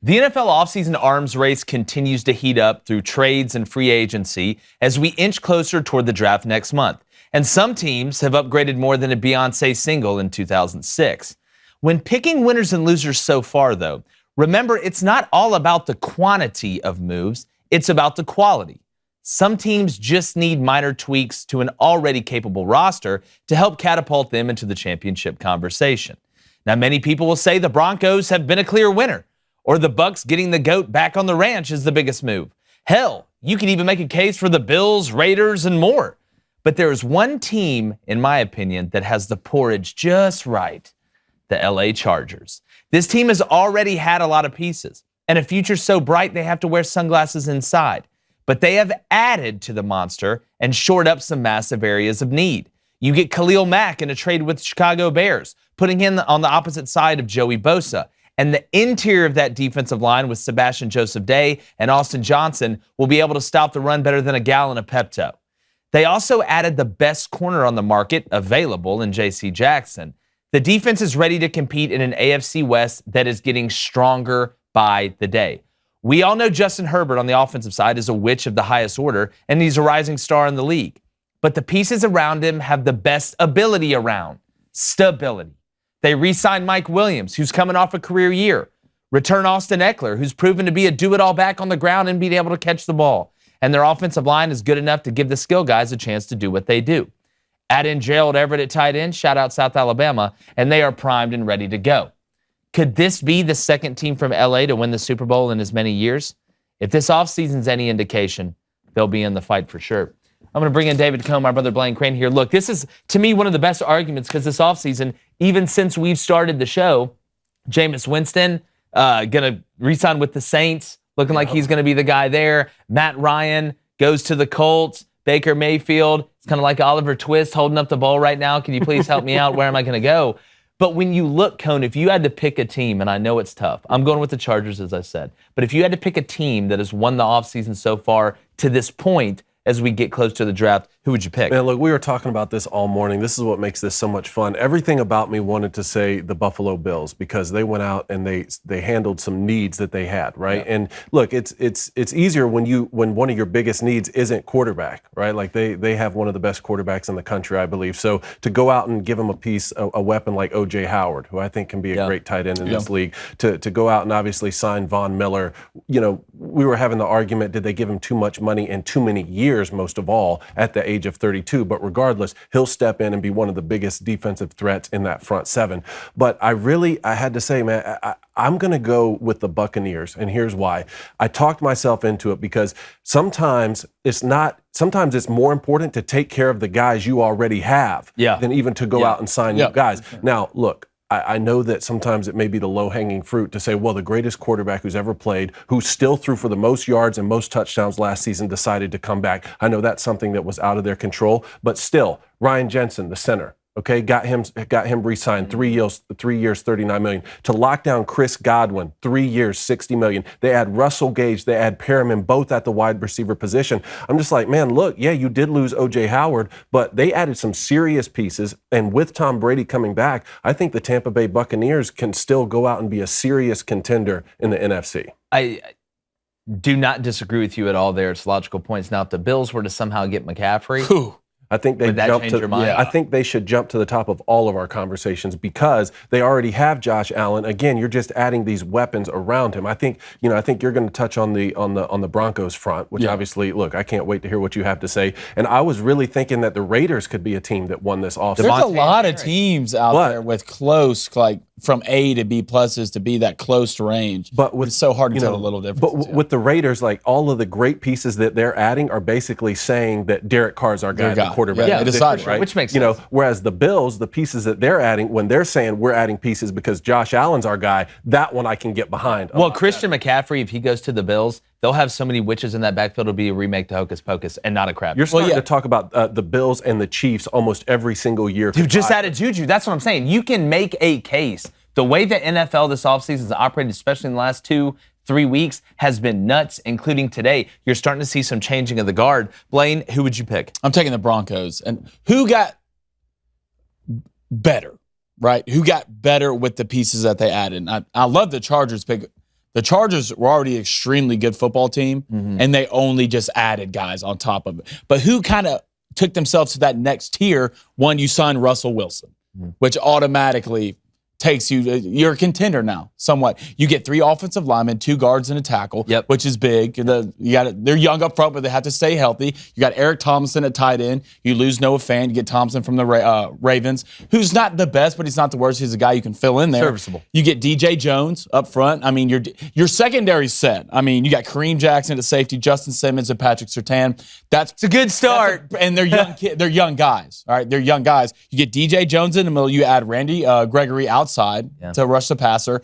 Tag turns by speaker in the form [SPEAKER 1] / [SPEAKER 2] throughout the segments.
[SPEAKER 1] The NFL offseason arms race continues to heat up through trades and free agency as we inch closer toward the draft next month. And some teams have upgraded more than a Beyoncé single in 2006. When picking winners and losers so far, though, remember it's not all about the quantity of moves, it's about the quality. Some teams just need minor tweaks to an already capable roster to help catapult them into the championship conversation. Now, many people will say the Broncos have been a clear winner, or the Bucs getting the GOAT back on the ranch is the biggest move. Hell, you could even make a case for the Bills, Raiders, and more. But there is one team, in my opinion, that has the porridge just right: the LA Chargers. This team has already had a lot of pieces, and a future so bright they have to wear sunglasses inside. But they have added to the monster and shored up some massive areas of need. You get Khalil Mack in a trade with the Chicago Bears, putting him on the opposite side of Joey Bosa. And the interior of that defensive line with Sebastian Joseph Day and Austin Johnson will be able to stop the run better than a gallon of Pepto. They also added the best corner on the market available in J.C. Jackson. The defense is ready to compete in an AFC West that is getting stronger by the day. We all know Justin Herbert on the offensive side is a witch of the highest order, and he's a rising star in the league. But the pieces around him have the best ability around: stability. They re-signed Mike Williams, who's coming off a career year. Return Austin Eckler, who's proven to be a do-it-all back on the ground and being able to catch the ball. And their offensive line is good enough to give the skill guys a chance to do what they do. Add in Gerald Everett at tight end, shout out South Alabama, and they are primed and ready to go. Could this be the second team from LA to win the Super Bowl in as many years? If this offseason's any indication, they'll be in the fight for sure. I'm going to bring in David Cohn, my brother Blaine Crain here. Look, this is, to me, one of the best arguments because this offseason, even since we've started the show, Jameis Winston going to re-sign with the Saints, looking like he's going to be the guy there. Matt Ryan goes to the Colts. Baker Mayfield, it's kind of like Oliver Twist holding up the ball right now. Can you please help me out? Where am I going to go? But when you look, Cone, if you had to pick a team, and I know it's tough, I'm going with the Chargers, as I said, but if you had to pick a team that has won the offseason so far to this point, as we get close to the draft, who would you pick?
[SPEAKER 2] Man, look, we were talking about this all morning. This is what makes this so much fun. Everything about me wanted to say the Buffalo Bills because they went out and they handled some needs that they had, right? Yeah. And look, it's easier when one of your biggest needs isn't quarterback, right? Like they have one of the best quarterbacks in the country, I believe. So to go out and give them a weapon like O.J. Howard, who I think can be a great tight end in this league, to go out and obviously sign Von Miller. You know, we were having the argument, did they give him too much money and too many years, most of all, at the age of 32. But regardless, he'll step in and be one of the biggest defensive threats in that front seven. But I had to say, man, I'm going to go with the Buccaneers, and here's why. I talked myself into it because sometimes it's more important to take care of the guys you already have than even to go out and sign new guys. Now, look, I know that sometimes it may be the low-hanging fruit to say, well, the greatest quarterback who's ever played, who still threw for the most yards and most touchdowns last season, decided to come back. I know that's something that was out of their control, but still, Ryan Jensen, the center, okay, got him re-signed 3 years, $39 million. To lock down Chris Godwin, 3 years, $60 million. They add Russell Gage, they add Perriman, both at the wide receiver position. I'm just like, man, look, yeah, you did lose O.J. Howard, but they added some serious pieces. And with Tom Brady coming back, I think the Tampa Bay Buccaneers can still go out and be a serious contender in the NFC.
[SPEAKER 1] I do not disagree with you at all there. It's logical points. Now, if the Bills were to somehow get McCaffrey,
[SPEAKER 2] I think I think they should jump to the top of all of our conversations because they already have Josh Allen. Again, you're just adding these weapons around him. I think you're going to touch on the Broncos front, which obviously, look, I can't wait to hear what you have to say. And I was really thinking that the Raiders could be a team that won this offseason.
[SPEAKER 3] There's a lot of teams out there with close, like from A to B pluses to be that close range. But it's so hard to tell a little difference.
[SPEAKER 2] But with the Raiders, like all of the great pieces that they're adding are basically saying that Derek Carr's our guy. Quarterback,
[SPEAKER 1] right? Which makes
[SPEAKER 2] sense. Whereas the Bills, the pieces that they're adding, when they're saying we're adding pieces because Josh Allen's our guy, that one I can get behind.
[SPEAKER 1] Well, Christian McCaffrey, if he goes to the Bills, they'll have so many witches in that backfield. It'll be a remake to Hocus Pocus and not a crap.
[SPEAKER 2] You're starting to talk about the Bills and the Chiefs almost every single year.
[SPEAKER 1] Dude, just added Juju. That's what I'm saying. You can make a case. The way the NFL this offseason has operated, especially in the last 2-3 weeks, has been nuts, including today. You're starting to see some changing of the guard. Blaine, who would you pick?
[SPEAKER 3] I'm taking the Broncos. And who got better, right? Who got better with the pieces that they added? I love the Chargers pick. the Chargers were already an extremely good football team, and they only just added guys on top of it. But who kind of took themselves to that next tier when you signed Russell Wilson, which automatically takes you, you're a contender now, somewhat. You get 3 offensive linemen, 2 guards, and a tackle, which is big. They're young up front, but they have to stay healthy. You got Eric Thompson at tight end. You lose Noah Fant. You get Thompson from the Ravens, who's not the best, but he's not the worst. He's a guy you can fill in there.
[SPEAKER 1] Serviceable.
[SPEAKER 3] You get DJ Jones up front. I mean, your secondary's set. I mean, you got Kareem Jackson at safety, Justin Simmons, and Patrick Surtain.
[SPEAKER 1] It's a good start.
[SPEAKER 3] And they're young they're young guys. All right, they're young guys. You get DJ Jones in the middle. You add Randy Gregory outside to rush the passer.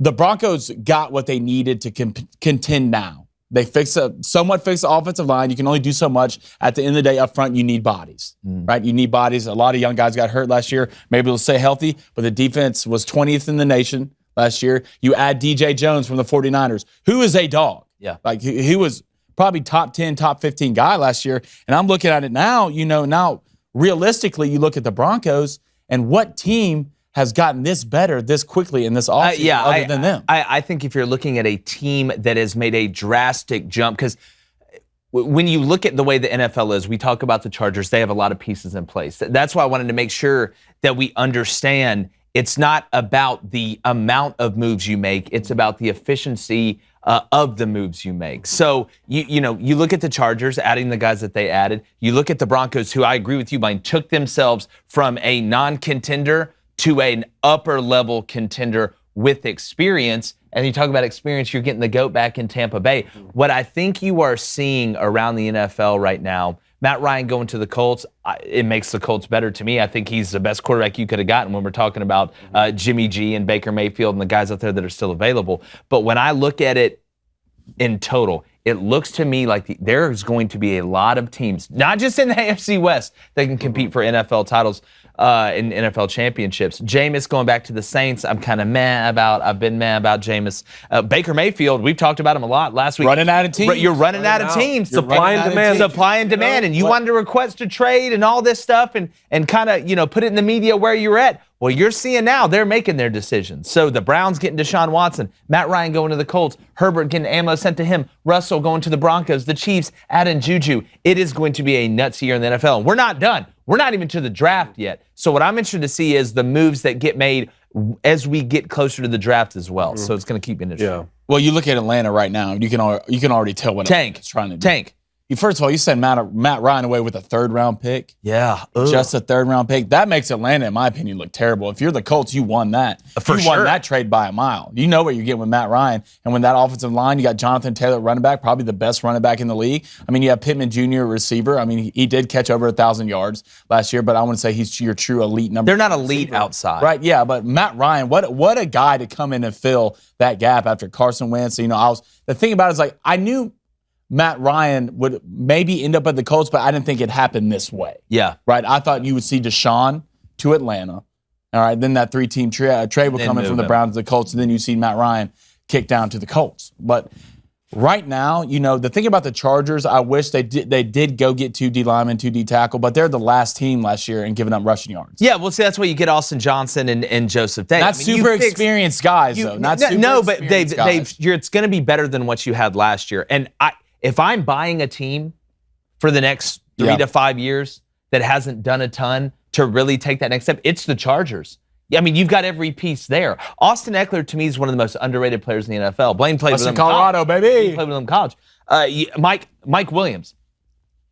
[SPEAKER 3] The Broncos got what they needed to contend now. They somewhat fixed the offensive line. You can only do so much. At the end of the day, up front, you need bodies, right? You need bodies. A lot of young guys got hurt last year. Maybe they'll stay healthy, but the defense was 20th in the nation last year. You add DJ Jones from the 49ers, who is a dog.
[SPEAKER 1] Yeah.
[SPEAKER 3] Like, he was probably top 10, top 15 guy last year. And I'm looking at it now, now realistically, you look at the Broncos, and what team has gotten this better this quickly in this offseason other than them?
[SPEAKER 1] I think if you're looking at a team that has made a drastic jump, because when you look at the way the NFL is, we talk about the Chargers, they have a lot of pieces in place. That's why I wanted to make sure that we understand it's not about the amount of moves you make, it's about the efficiency of the moves you make. So, you look at the Chargers, adding the guys that they added. You look at the Broncos, who I agree with you, Blaine, took themselves from a non-contender to an upper-level contender with experience. And you talk about experience, you're getting the GOAT back in Tampa Bay. What I think you are seeing around the NFL right now, Matt Ryan going to the Colts, it makes the Colts better to me. I think he's the best quarterback you could have gotten when we're talking about Jimmy G and Baker Mayfield and the guys out there that are still available. But when I look at it in total, it looks to me like there's going to be a lot of teams, not just in the AFC West, that can compete for NFL titles in NFL championships. Jameis going back to the Saints, I've been mad about Jameis. Baker Mayfield, we've talked about him a lot last week.
[SPEAKER 3] Running out of teams.
[SPEAKER 1] You're running out of teams.
[SPEAKER 2] Supply and demand.
[SPEAKER 1] Supply and demand. And you wanted to request a trade and all this stuff and kind of, put it in the media where you're at. Well, you're seeing now they're making their decisions. So the Browns getting Deshaun Watson, Matt Ryan going to the Colts, Herbert getting ammo sent to him, Russell going to the Broncos, the Chiefs adding Juju. It is going to be a nuts year in the NFL. And we're not done. We're not even to the draft yet. So what I'm interested to see is the moves that get made as we get closer to the draft as well. So it's going to keep interesting.
[SPEAKER 3] Yeah. Well, you look at Atlanta right now, you can already tell what Atlanta's trying to do.
[SPEAKER 1] Tank.
[SPEAKER 3] First of all, you sent Matt Ryan away with a 3rd-round pick.
[SPEAKER 1] Yeah.
[SPEAKER 3] Just a 3rd-round pick. That makes Atlanta, in my opinion, look terrible. If you're the Colts, you won that. You won that trade by a mile. You know what you're getting with Matt Ryan. And when that offensive line, you got Jonathan Taylor, running back, probably the best running back in the league. I mean, you have Pittman Jr., receiver. I mean, he did catch over 1,000 yards last year, but I want to say he's your true elite number.
[SPEAKER 1] They're not elite outside.
[SPEAKER 3] Right, yeah, but Matt Ryan, what a guy to come in and fill that gap after Carson Wentz. The thing about it is, like, I knew Matt Ryan would maybe end up at the Colts, but I didn't think it'd happen this way.
[SPEAKER 1] Yeah.
[SPEAKER 3] Right? I thought you would see Deshaun to Atlanta. All right, then that 3-team trade would come in from the Browns to the Colts, and then you see Matt Ryan kick down to the Colts. But right now, the thing about the Chargers, I wish they did go get 2 D linemen, 2 D tackle, but they're the last team last year in giving up rushing yards.
[SPEAKER 1] Yeah, well, see, that's why you get Austin Johnson and Joseph Day.
[SPEAKER 3] Not super experienced guys, though.
[SPEAKER 1] But it's going to be better than what you had last year. And if I'm buying a team for the next 3 to 5 years that hasn't done a ton to really take that next step, it's the Chargers. I mean, you've got every piece there. Austin Eckler, to me, is one of the most underrated players in the NFL. Blaine played with him in
[SPEAKER 3] Colorado, baby.
[SPEAKER 1] He played with him in college. Mike Williams,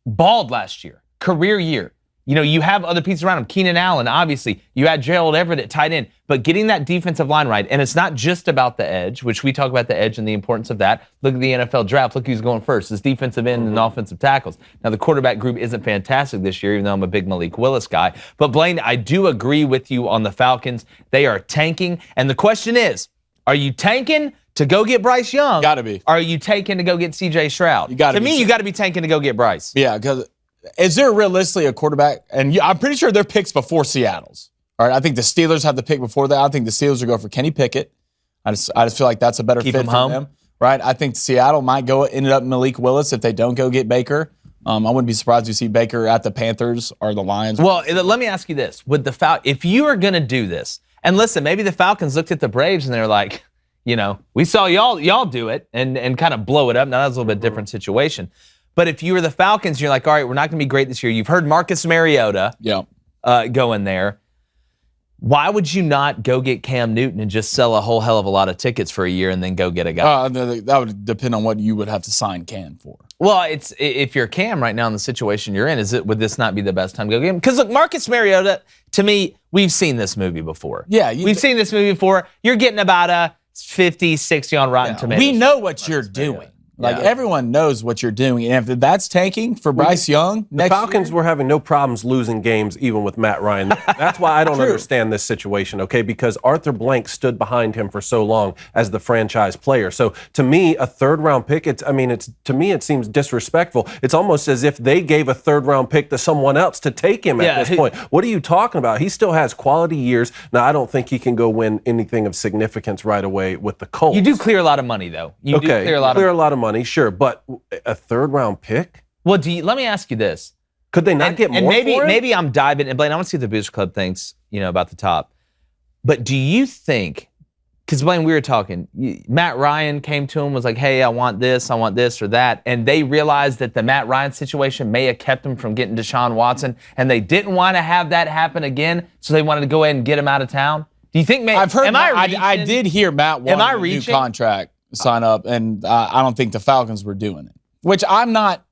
[SPEAKER 1] balled last year, career year. You have other pieces around him. Keenan Allen, obviously. You had Gerald Everett at tight end. But getting that defensive line right, and it's not just about the edge, which we talk about the edge and the importance of that. Look at the NFL draft. Look who's going first. It's defensive end and offensive tackles. Now, the quarterback group isn't fantastic this year, even though I'm a big Malik Willis guy. But, Blaine, I do agree with you on the Falcons. They are tanking. And the question is, are you tanking to go get Bryce Young?
[SPEAKER 3] Got to be.
[SPEAKER 1] Or are you taking to go get C.J. Stroud? You got to be tanking to go get Bryce.
[SPEAKER 3] Yeah, because is there realistically a quarterback? And I'm pretty sure their picks before Seattle's. All right, I think the Steelers have the pick before that. I think the Steelers will go for Kenny Pickett. I just feel like that's a better fit for them. Right? I think Seattle might end up Malik Willis if they don't go get Baker. I wouldn't be surprised to see Baker at the Panthers or the Lions.
[SPEAKER 1] Well, let me ask you this: if you are going to do this, and listen, maybe the Falcons looked at the Braves and they're like, we saw y'all do it and kind of blow it up. Now that's a little bit different situation. But if you were the Falcons, you're like, all right, we're not going to be great this year. You've heard Marcus Mariota go in there. Why would you not go get Cam Newton and just sell a whole hell of a lot of tickets for a year and then go get a guy?
[SPEAKER 3] That would depend on what you would have to sign Cam for.
[SPEAKER 1] Well, if you're Cam right now in the situation you're in, would this not be the best time to go get him? Because look, Marcus Mariota, to me, we've seen this movie before.
[SPEAKER 3] Yeah.
[SPEAKER 1] We've seen this movie before. You're getting about a 50, 60 on Rotten Tomatoes.
[SPEAKER 3] We know what you're doing. Everyone knows what you're doing. And if that's tanking for Bryce Young,
[SPEAKER 2] the Falcons were having no problems losing games even with Matt Ryan. That's why I don't understand this situation, okay? Because Arthur Blank stood behind him for so long as the franchise player. So to me, a third-round pick, to me it seems disrespectful. It's almost as if they gave a third-round pick to someone else to take him at this point. What are you talking about? He still has quality years. Now, I don't think he can go win anything of significance right away with the Colts.
[SPEAKER 1] You do clear a lot of money, though. You do clear a lot of money.
[SPEAKER 2] Sure, but a third-round pick?
[SPEAKER 1] Well, let me ask you this.
[SPEAKER 2] Could they not get more for it?
[SPEAKER 1] Maybe I'm diving, and Blaine, I want to see what the Booster Club thinks, about the top. But do you think, because Blaine, we were talking, Matt Ryan came to him, was like, hey, I want this or that, and they realized that the Matt Ryan situation may have kept him from getting Deshaun Watson, and they didn't want to have that happen again, so they wanted to go ahead and get him out of town? Do you think,
[SPEAKER 3] I've heard, I did hear Matt wanted a new contract. Sign up, and I don't think the Falcons were doing it. Which I'm not.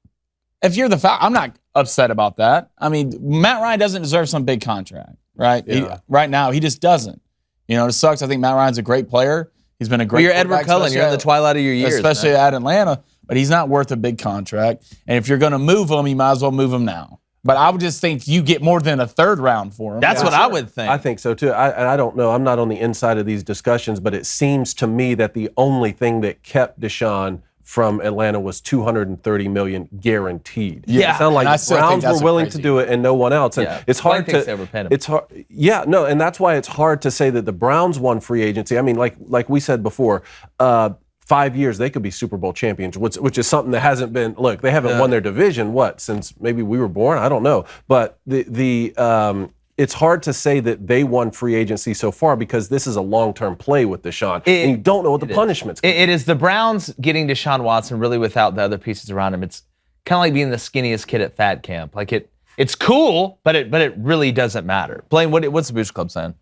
[SPEAKER 3] If you're the Falcons, I'm not upset about that. I mean, Matt Ryan doesn't deserve some big contract, right?
[SPEAKER 2] Yeah.
[SPEAKER 3] Right now, he just doesn't. It sucks. I think Matt Ryan's a great player. He's been a great.
[SPEAKER 1] You're Edward Cullen. You're in the twilight of your years,
[SPEAKER 3] especially at Atlanta. But he's not worth a big contract. And if you're going to move him, you might as well move him now. But I would just think you get more than a third round for him.
[SPEAKER 1] That's what I would think.
[SPEAKER 2] I think so, too. I don't know. I'm not on the inside of these discussions, but it seems to me that the only thing that kept Deshaun from Atlanta was $230 million guaranteed.
[SPEAKER 1] Yeah.
[SPEAKER 2] It sounded like the Browns were willing to do it and no one else. And it's hard
[SPEAKER 1] to.
[SPEAKER 2] It's hard. Yeah, no, and that's why it's hard to say that the Browns won free agency. I mean, like we said before, 5 years, they could be Super Bowl champions, which is something that hasn't been. Look, they haven't won their division since maybe we were born. I don't know, but it's hard to say that they won free agency so far because this is a long-term play with Deshaun, and you don't know what the punishment's going to be.
[SPEAKER 1] It is the Browns getting Deshaun Watson really without the other pieces around him. It's kind of like being the skinniest kid at fat camp. Like it's cool, but it really doesn't matter. Blaine, what's the Booster Club saying?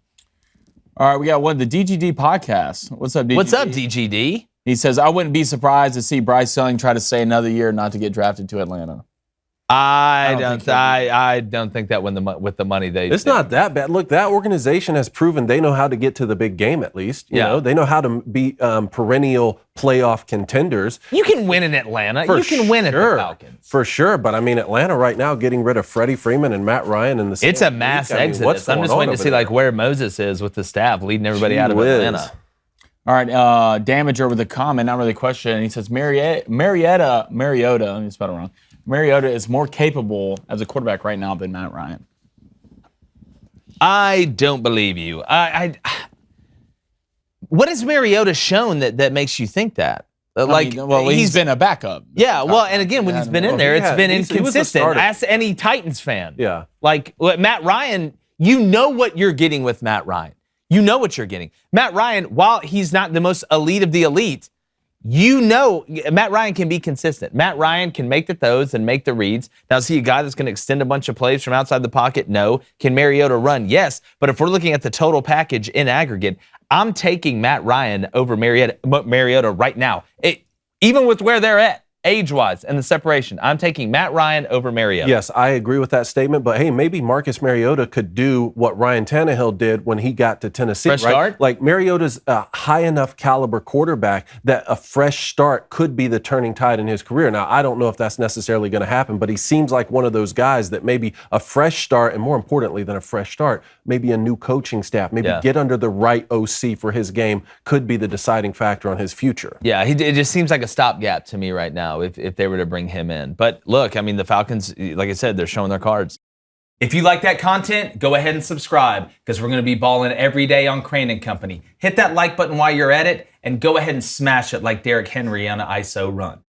[SPEAKER 3] All right, we got the DGD podcast. What's up, DGD?
[SPEAKER 1] What's up, DGD?
[SPEAKER 3] He says, I wouldn't be surprised to see Bryce Young try to stay another year not to get drafted to Atlanta.
[SPEAKER 1] I don't think that with the money
[SPEAKER 2] it's not that bad. Look, that organization has proven they know how to get to the big game at least. You know, they know how to be perennial playoff contenders.
[SPEAKER 1] You can win in Atlanta. You can win at the Falcons.
[SPEAKER 2] For sure. But I mean, Atlanta right now getting rid of Freddie Freeman and Matt Ryan in the
[SPEAKER 1] It's a mass exodus. I'm just waiting to see where Moses is with the staff leading everybody out of Atlanta.
[SPEAKER 3] All right, Damager with a comment, not really a question. He says Mariota, let me spell it wrong. Mariota is more capable as a quarterback right now than Matt Ryan.
[SPEAKER 1] I don't believe you. What has Mariota shown that makes you think that?
[SPEAKER 3] He's been a backup.
[SPEAKER 1] Yeah, and again, when he's been in there, it's been inconsistent. Ask any Titans fan.
[SPEAKER 2] Yeah.
[SPEAKER 1] Matt Ryan, you know what you're getting with Matt Ryan. You know what you're getting. Matt Ryan, while he's not the most elite of the elite, you know Matt Ryan can be consistent. Matt Ryan can make the throws and make the reads. Now, is he a guy that's going to extend a bunch of plays from outside the pocket? No. Can Mariota run? Yes. But if we're looking at the total package in aggregate, I'm taking Matt Ryan over Mariota right now. Even with where they're at, age-wise, and the separation, I'm taking Matt Ryan over Mariota.
[SPEAKER 2] Yes, I agree with that statement, but hey, maybe Marcus Mariota could do what Ryan Tannehill did when he got to Tennessee,
[SPEAKER 1] fresh start?
[SPEAKER 2] Like Mariota's a high enough caliber quarterback that a fresh start could be the turning tide in his career. Now, I don't know if that's necessarily going to happen, but he seems like one of those guys that maybe a fresh start, and more importantly than a fresh start, maybe a new coaching staff, maybe get under the right OC for his game could be the deciding factor on his future.
[SPEAKER 1] Yeah, it just seems like a stopgap to me right now if they were to bring him in. But look, I mean, the Falcons, like I said, they're showing their cards. If you like that content, go ahead and subscribe because we're going to be balling every day on Crain Company. Hit that like button while you're at it and go ahead and smash it like Derrick Henry on an ISO run.